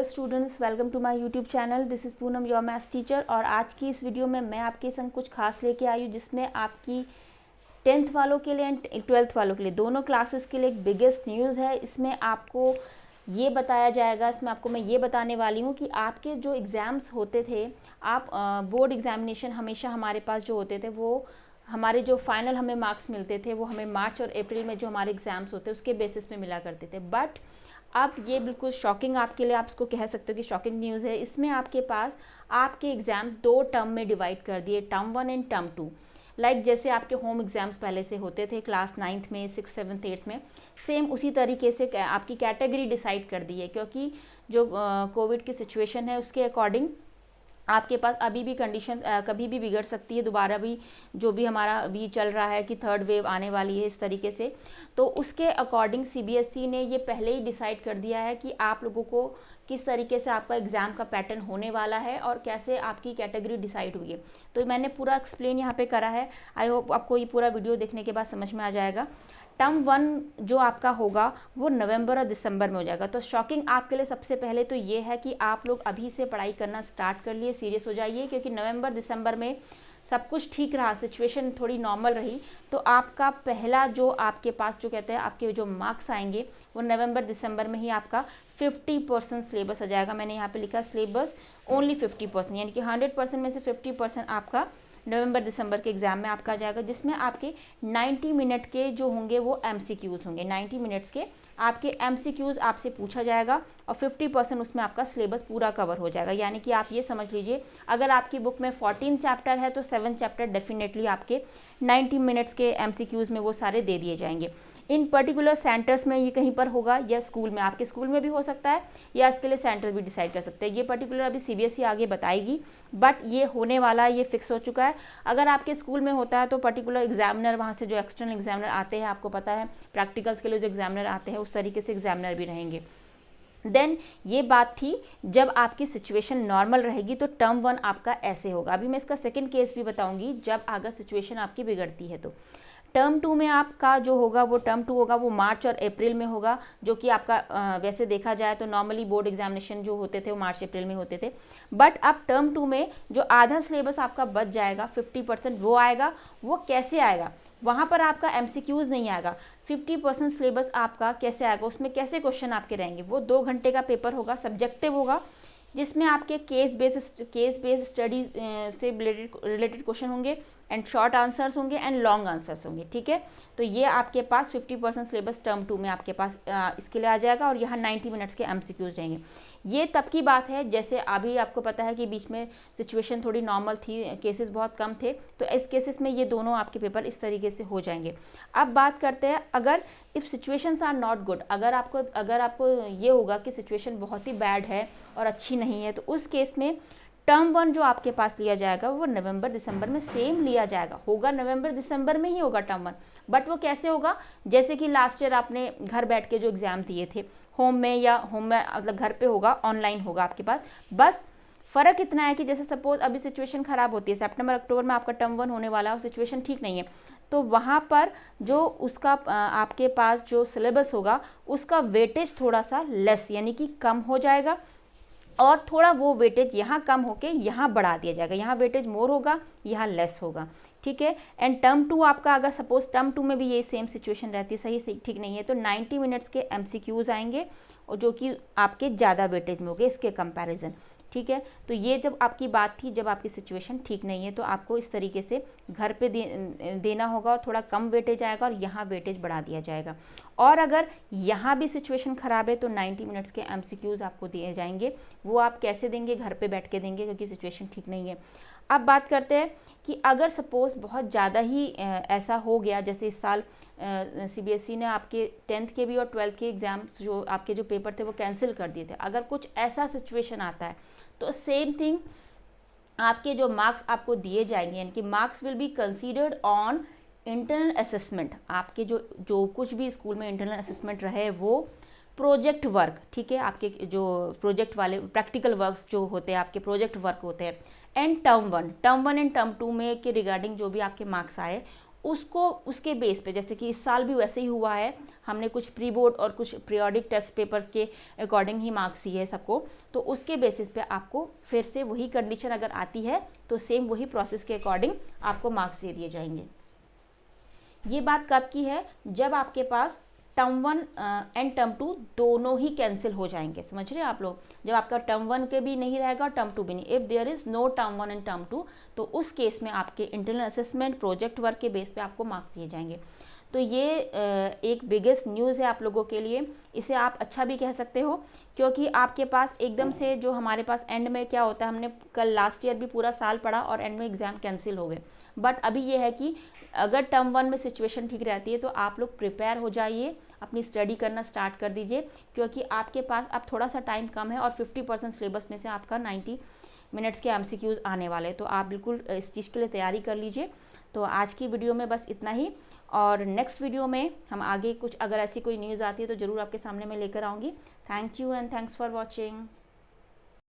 Hello students, welcome to my YouTube channel. This is Poonam, your maths teacher. और आज की इस वीडियो में मैं आपके संग कुछ खास लेके आई हूँ, जिसमें आपकी 10th वालों के लिए एंड 12th वालों के लिए, दोनों क्लासेस के लिए एक बिगेस्ट न्यूज़ है। इसमें आपको ये बताया जाएगा, इसमें आपको मैं ये बताने वाली हूँ कि आपके जो एग्ज़ाम्स होते थे, आप बोर्ड एग्जामिनेशन हमेशा हमारे पास जो होते थे, वो हमारे जो फाइनल हमें मार्क्स मिलते थे वो हमें मार्च और अप्रैल में जो हमारे एग्ज़ाम्स होते हैं उसके बेसिस पे मिला करते थे। बट अब ये बिल्कुल शॉकिंग आपके लिए, आप इसको कह सकते हो कि शॉकिंग न्यूज़ है। इसमें आपके पास आपके एग्ज़ाम दो टर्म में डिवाइड कर दिए, टर्म 1 एंड टर्म 2। लाइक जैसे आपके होम एग्ज़ाम्स पहले से होते थे क्लास 9th में, 6th 7th 8th में, सेम उसी तरीके से आपकी कैटेगरी डिसाइड कर दी है। क्योंकि जो कोविड की सिचुएशन है उसके अकॉर्डिंग आपके पास अभी भी कंडीशन कभी भी बिगड़ सकती है, दोबारा भी जो भी हमारा अभी चल रहा है कि थर्ड वेव आने वाली है इस तरीके से। तो उसके अकॉर्डिंग सीबीएसई ने ये पहले ही डिसाइड कर दिया है कि आप लोगों को किस तरीके से आपका एग्ज़ाम का पैटर्न होने वाला है और कैसे आपकी कैटेगरी डिसाइड हुई है। तो मैंने पूरा एक्सप्लेन यहाँ पे करा है। आई होप आपको ये पूरा वीडियो देखने के बाद समझ में आ जाएगा। टर्म 1 जो आपका होगा वो नवंबर और दिसंबर में हो जाएगा। तो शॉकिंग आपके लिए सबसे पहले तो ये है कि आप लोग अभी से पढ़ाई करना स्टार्ट कर लिए, सीरियस हो जाइए। क्योंकि नवंबर दिसंबर में सब कुछ ठीक रहा, सिचुएशन थोड़ी नॉर्मल रही, तो आपका पहला जो आपके पास जो कहते हैं आपके जो मार्क्स आएंगे वो नवंबर दिसंबर में ही आपका 50% सिलेबस आ जाएगा। मैंने यहाँ पे लिखा सिलेबस ओनली 50%, यानी कि 100% में से 50% आपका नवंबर दिसंबर के एग्जाम में आपका आ जाएगा, जिसमें आपके 90 मिनट के जो होंगे वो एमसीक्यूज होंगे। 90 मिनट्स के आपके एमसीक्यूज आपसे पूछा जाएगा और 50% उसमें आपका सिलेबस पूरा कवर हो जाएगा। यानी कि आप ये समझ लीजिए, अगर आपकी बुक में 14 चैप्टर है तो 7 चैप्टर डेफिनेटली आपके 90 मिनट्स के एमसीक्यूज में वो सारे दे दिए जाएंगे। इन पर्टिकुलर सेंटर्स में ये कहीं पर होगा या स्कूल में, आपके स्कूल में भी हो सकता है या इसके लिए सेंटर भी डिसाइड कर सकते हैं। ये पर्टिकुलर अभी सीबीएसई आगे बताएगी, बट ये होने वाला है, ये फिक्स हो चुका है। अगर आपके स्कूल में होता है तो पर्टिकुलर एग्जामिनर, वहाँ से जो एक्सटर्नल एग्जामिनर आते हैं, आपको पता है प्रैक्टिकल्स के लिए जो एग्जामिनर आते हैं उस तरीके से एग्जामिनर भी रहेंगे। देन ये बात थी जब आपकी सिचुएशन नॉर्मल रहेगी तो टर्म 1 आपका ऐसे होगा। अभी मैं इसका सेकंड केस भी बताऊंगी जब अगर सिचुएशन आपकी बिगड़ती है। तो टर्म 2 में आपका जो होगा वो टर्म 2 होगा वो मार्च और अप्रैल में होगा, जो कि आपका वैसे देखा जाए तो नॉर्मली बोर्ड एग्जामिनेशन जो होते थे वो मार्च अप्रैल में होते थे। बट अब टर्म 2 में जो आधा सिलेबस आपका बच जाएगा 50%, वो आएगा। वो कैसे आएगा? वहाँ पर आपका एमसीक्यूज नहीं आएगा। 50% सिलेबस आपका कैसे आएगा, उसमें कैसे क्वेश्चन आपके रहेंगे? वो 2 घंटे का पेपर होगा, सब्जेक्टिव होगा, जिसमें आपके केस बेस्ड स्टडी से रिलेटेड क्वेश्चन होंगे एंड शॉर्ट आंसर्स होंगे एंड लॉन्ग आंसर्स होंगे। ठीक है, तो ये आपके पास 50% सिलेबस टर्म 2 में आपके पास इसके लिए आ जाएगा और यहाँ 90 मिनट्स के एमसीक्यूज रहेंगे। ये तब की बात है जैसे अभी आपको पता है कि बीच में सिचुएशन थोड़ी नॉर्मल थी, केसेस बहुत कम थे, तो इस केसेस में ये दोनों आपके पेपर इस तरीके से हो जाएंगे। अब बात करते हैं, अगर if situations are not good, अगर आपको ये होगा कि सिचुएशन बहुत ही बैड है और अच्छी नहीं है, तो उस केस में टर्म 1 जो आपके पास लिया जाएगा वो नवंबर दिसंबर में सेम लिया जाएगा। होगा नवंबर दिसंबर में ही होगा टर्म 1, बट वो कैसे होगा? जैसे कि लास्ट ईयर आपने घर बैठ के जो एग्जाम दिए थे होम में मतलब घर पे होगा, ऑनलाइन होगा आपके पास। बस फर्क इतना है कि जैसे सपोज अभी सिचुएशन खराब होती है, सितंबर अक्टूबर में आपका टर्म 1 होने वाला है और सिचुएशन ठीक नहीं है, तो वहाँ पर जो उसका आपके पास जो सिलेबस होगा उसका वेटेज थोड़ा सा लेस, यानी कि कम हो जाएगा, और थोड़ा वो वेटेज यहाँ कम होके यहाँ बढ़ा दिया जाएगा। यहाँ वेटेज मोर होगा, यहाँ लेस होगा। ठीक है, एंड टर्म 2 आपका, अगर सपोज टर्म 2 में भी ये सेम सिचुएशन रहती है, सही ठीक नहीं है, तो 90 मिनट्स के एमसीक्यूज आएंगे और जो कि आपके ज़्यादा वेटेज में होंगे इसके कंपैरिजन। ठीक है, तो ये जब आपकी बात थी जब आपकी सिचुएशन ठीक नहीं है, तो आपको इस तरीके से घर पे देना होगा और थोड़ा कम वेटेज आएगा और यहाँ वेटेज बढ़ा दिया जाएगा। और अगर यहाँ भी सिचुएशन ख़राब है तो 90 मिनट्स के एमसीक्यूज आपको दिए जाएंगे। वो आप कैसे देंगे? घर पे बैठ के देंगे, क्योंकि सिचुएशन ठीक नहीं है। अब बात करते हैं कि अगर सपोज बहुत ज़्यादा ही ऐसा हो गया, जैसे इस साल सीबीएसई ने आपके 10th के भी और 12th के एग्ज़ाम्स जो आपके जो पेपर थे वो कैंसिल कर दिए थे। अगर कुछ ऐसा सिचुएशन आता है तो सेम थिंग, आपके जो मार्क्स आपको दिए जाएंगे, यानी कि marks will be considered on internal assessment. आपके जो कुछ भी स्कूल में इंटरनल असेसमेंट रहे वो प्रोजेक्ट वर्क, ठीक है, आपके जो प्रोजेक्ट वाले प्रैक्टिकल वर्क्स जो होते हैं, आपके प्रोजेक्ट वर्क होते हैं, एंड टर्म 1 एंड टर्म 2 में के रिगार्डिंग जो भी आपके मार्क्स आए उसको उसके बेस पे, जैसे कि इस साल भी वैसे ही हुआ है, हमने कुछ प्री बोर्ड और कुछ पीरियोडिक टेस्ट पेपर्स के अकॉर्डिंग ही मार्क्स दिए सबको, तो उसके बेसिस पे आपको फिर से वही कंडीशन अगर आती है तो सेम वही प्रोसेस के अकॉर्डिंग आपको मार्क्स दे दिए जाएंगे। ये बात कब की है, जब आपके पास टर्म 1 एंड टर्म 2 दोनों ही कैंसिल हो जाएंगे, समझ रहे हैं आप लोग, जब आपका टर्म 1 के भी नहीं रहेगा और टर्म 2 भी नहीं, if there is no term 1 and term 2, तो उस केस में आपके इंटरनल असेसमेंट प्रोजेक्ट वर्क के बेस पे आपको मार्क्स दिए जाएंगे। तो ये एक बिगेस्ट न्यूज़ है आप लोगों के लिए, इसे आप अच्छा भी कह सकते हो, क्योंकि आपके पास एकदम से जो हमारे पास एंड में क्या होता है, हमने कल लास्ट ईयर भी पूरा साल पढ़ा और एंड में एग्जाम कैंसिल हो गए, बट अभी ये है कि अगर टर्म 1 में सिचुएशन ठीक रहती है तो आप लोग प्रिपेयर हो जाइए, अपनी स्टडी करना स्टार्ट कर दीजिए, क्योंकि आपके पास अब थोड़ा सा टाइम कम है और 50% सिलेबस में से आपका 90 मिनट्स के एमसीक्यूज आने वाले, तो आप बिल्कुल इस चीज़ के लिए तैयारी कर लीजिए। तो आज की वीडियो में बस इतना ही, और नेक्स्ट वीडियो में हम आगे कुछ अगर ऐसी कोई न्यूज़ आती है तो ज़रूर आपके सामने मैं लेकर आऊँगी। Thank you and thanks for watching.